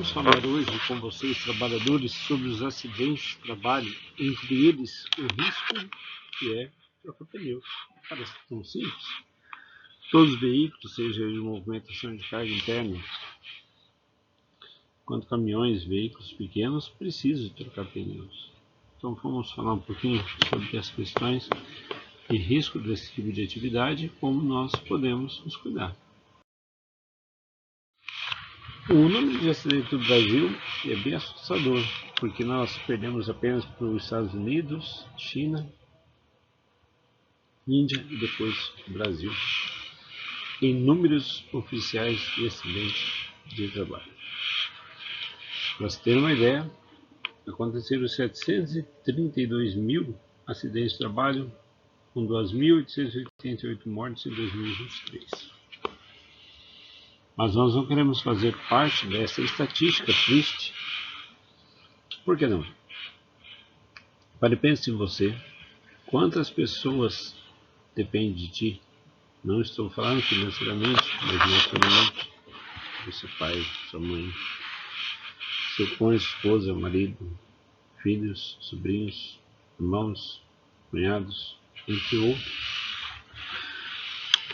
Vamos falar hoje com vocês, trabalhadores, sobre os acidentes de trabalho, entre eles o risco que é trocar pneus. Parece tão simples. Todos os veículos, seja de movimentação de carga interna, quanto caminhões, veículos pequenos, precisam de trocar pneus. Então vamos falar um pouquinho sobre as questões de risco desse tipo de atividade e como nós podemos nos cuidar. O número de acidentes no Brasil é bem assustador, porque nós perdemos apenas para os Estados Unidos, China, Índia e depois o Brasil, em números oficiais de acidentes de trabalho. Para se ter uma ideia, aconteceram 732 mil acidentes de trabalho, com 2.888 mortes em 2023. Mas nós não queremos fazer parte dessa estatística triste. Por que não? Pare e pense em você. Quantas pessoas dependem de ti? Não estou falando financeiramente, mas emocionalmente. Seu pai, sua mãe, seu cônjuge, esposa, marido, filhos, sobrinhos, irmãos, cunhados, entre outros.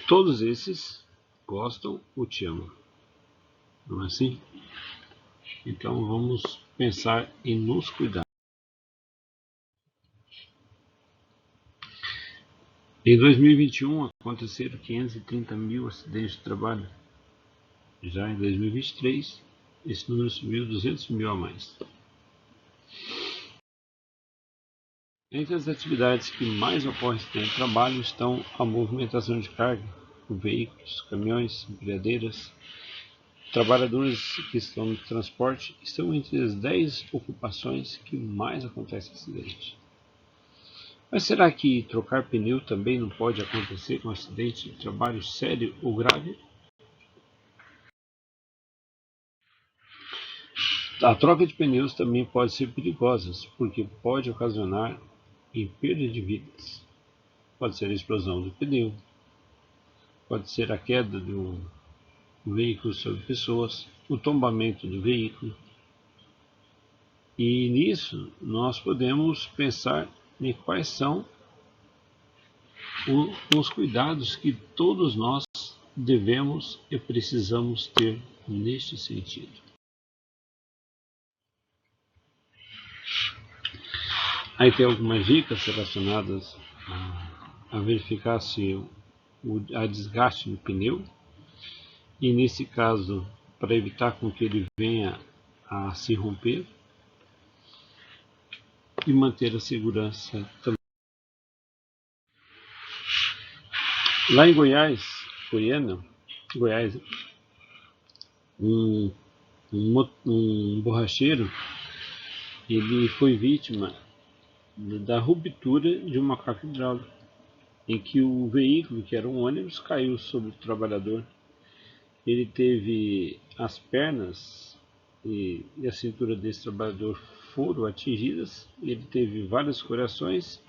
Todos esses gostam ou te amam. Não é assim? Então vamos pensar em nos cuidar. Em 2021 aconteceram 530 mil acidentes de trabalho. Já em 2023, esse número subiu 200 mil a mais. Entre as atividades que mais ocorrem no trabalho estão a movimentação de carga, com veículos, caminhões, empilhadeiras. Trabalhadores que estão no transporte estão entre as 10 ocupações que mais acontecem acidente. Mas será que trocar pneu também não pode acontecer com um acidente de trabalho sério ou grave? A troca de pneus também pode ser perigosa, porque pode ocasionar em perda de vidas. Pode ser a explosão do pneu, pode ser a queda do veículo sobre pessoas, o tombamento do veículo. E nisso nós podemos pensar em quais são os cuidados que todos nós devemos e precisamos ter neste sentido. Aí tem algumas dicas relacionadas a verificar se há desgaste no pneu, e nesse caso, para evitar com que ele venha a se romper e manter a segurança também. Lá em Goiás, um borracheiro, ele foi vítima da ruptura de uma caca hidráulica, em que o veículo, que era um ônibus, caiu sobre o trabalhador. Ele teve as pernas e a cintura desse trabalhador foram atingidas. Ele teve várias escoriações,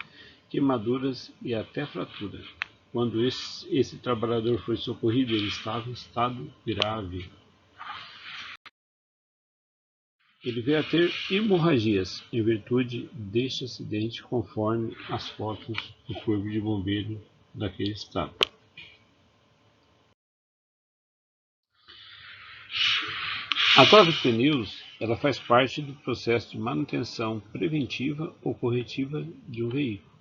queimaduras e até fratura. Quando esse trabalhador foi socorrido, ele estava em estado grave. Ele veio a ter hemorragias em virtude deste acidente, conforme as fotos do corpo de bombeiro daquele estado. A troca de pneus, ela faz parte do processo de manutenção preventiva ou corretiva de um veículo.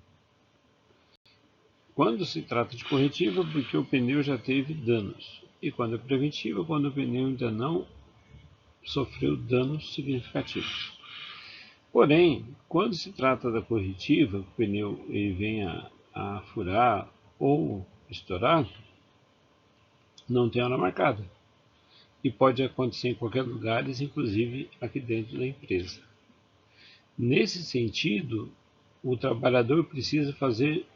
Quando se trata de corretiva, porque o pneu já teve danos, e quando é preventiva, quando o pneu ainda não sofreu danos significativos. Porém, quando se trata da corretiva, o pneu ele venha a furar ou estourar, não tem hora marcada. E pode acontecer em qualquer lugar, inclusive aqui dentro da empresa. Nesse sentido, o trabalhador precisa fazer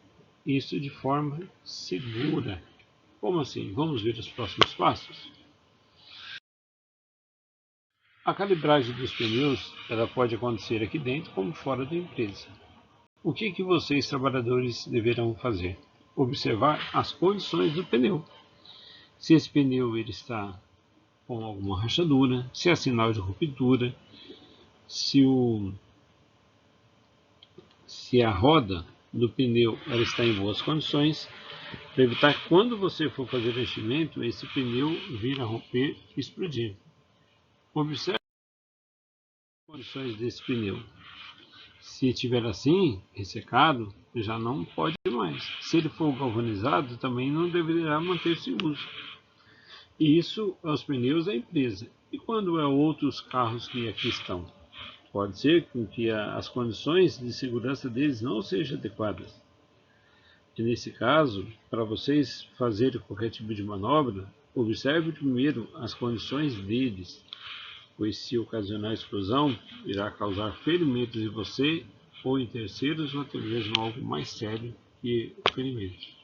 isso de forma segura. Como assim? Vamos ver os próximos passos? A calibragem dos pneus ela pode acontecer aqui dentro como fora da empresa. O que vocês, trabalhadores, deverão fazer? Observar as condições do pneu. Se esse pneu ele está com alguma rachadura, se há sinal de ruptura, se a roda do pneu ela está em boas condições, para evitar que quando você for fazer o enchimento, esse pneu vir a romper e explodir. Observe as condições desse pneu. Se estiver assim, ressecado, já não pode mais. Se ele for galvanizado, também não deverá manter-se em uso. E isso é os pneus da empresa. E quando é outros carros que aqui estão? Pode ser que as condições de segurança deles não sejam adequadas. E nesse caso, para vocês fazerem qualquer tipo de manobra, observe primeiro as condições deles, pois se ocasionar explosão, irá causar ferimentos em você ou em terceiros, ou até mesmo algo mais sério que ferimentos.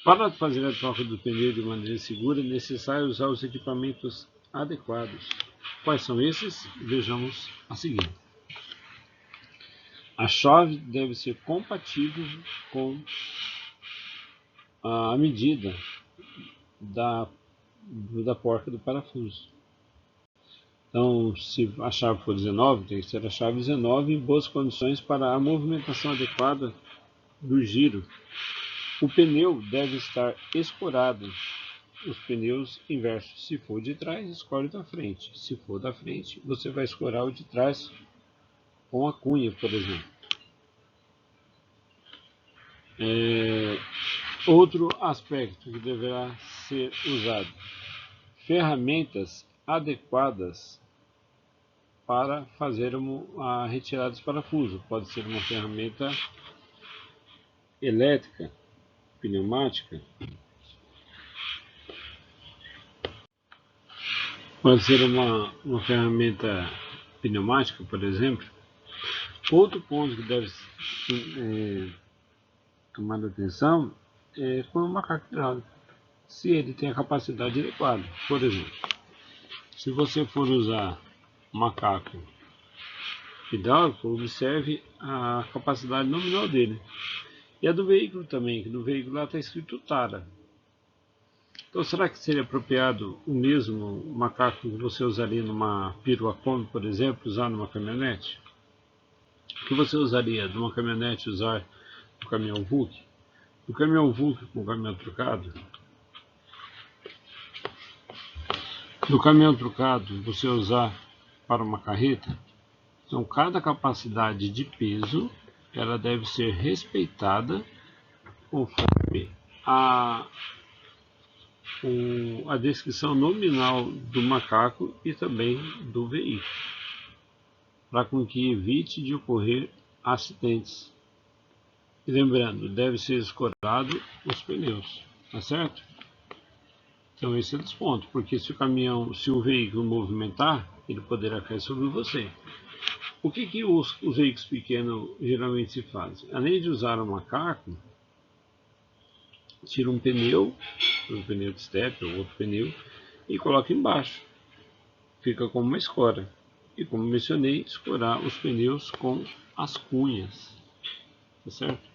Para fazer a troca do pneu de maneira segura, é necessário usar os equipamentos adequados. Quais são esses? Vejamos a seguir. A chave deve ser compatível com a medida da porca do parafuso. Então, se a chave for 19, tem que ser a chave 19 em boas condições para a movimentação adequada do giro. O pneu deve estar escorado. Os pneus inversos. Se for de trás, escore da frente. Se for da frente, você vai escorar o de trás com a cunha, por exemplo. Outro aspecto que deverá ser usado: ferramentas adequadas para fazer a retirada dos parafusos. Pode ser uma ferramenta elétrica, pneumática, pode ser uma ferramenta pneumática, por exemplo. Outro ponto que deve tomar atenção é com o macaco hidráulico, se ele tem a capacidade adequada. Por exemplo, se você for usar macaco hidráulico, observe a capacidade nominal dele. E a do veículo também, que no veículo lá está escrito Tara. Então, será que seria apropriado o mesmo macaco que você usaria numa perua Kombi, por exemplo, usar numa caminhonete? O que você usaria numa caminhonete usar no caminhão Vulk? No caminhão Vulk com o caminhão trucado? No caminhão trucado, você usar para uma carreta? Então, cada capacidade de peso ela deve ser respeitada conforme a descrição nominal do macaco e também do veículo, para que evite de ocorrer acidentes. E lembrando, deve ser escorado os pneus, tá certo? Então esse é um dos pontos, porque se o veículo movimentar, ele poderá cair sobre você. O que os veículos pequenos geralmente se fazem? Além de usar o macaco, tira um pneu de estepe ou outro pneu e coloca embaixo. Fica como uma escora. E como mencionei, escorar os pneus com as cunhas. Tá certo?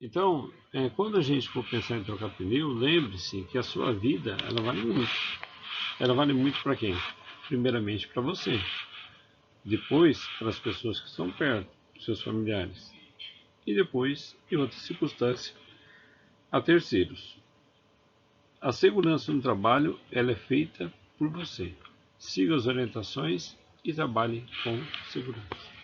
Então, quando a gente for pensar em trocar pneu, lembre-se que a sua vida ela vale muito. Ela vale muito para quem? Primeiramente para você. Depois para as pessoas que estão perto, seus familiares. E depois, em outras circunstâncias, a terceiros. A segurança no trabalho ela é feita por você. Siga as orientações e trabalhe com segurança.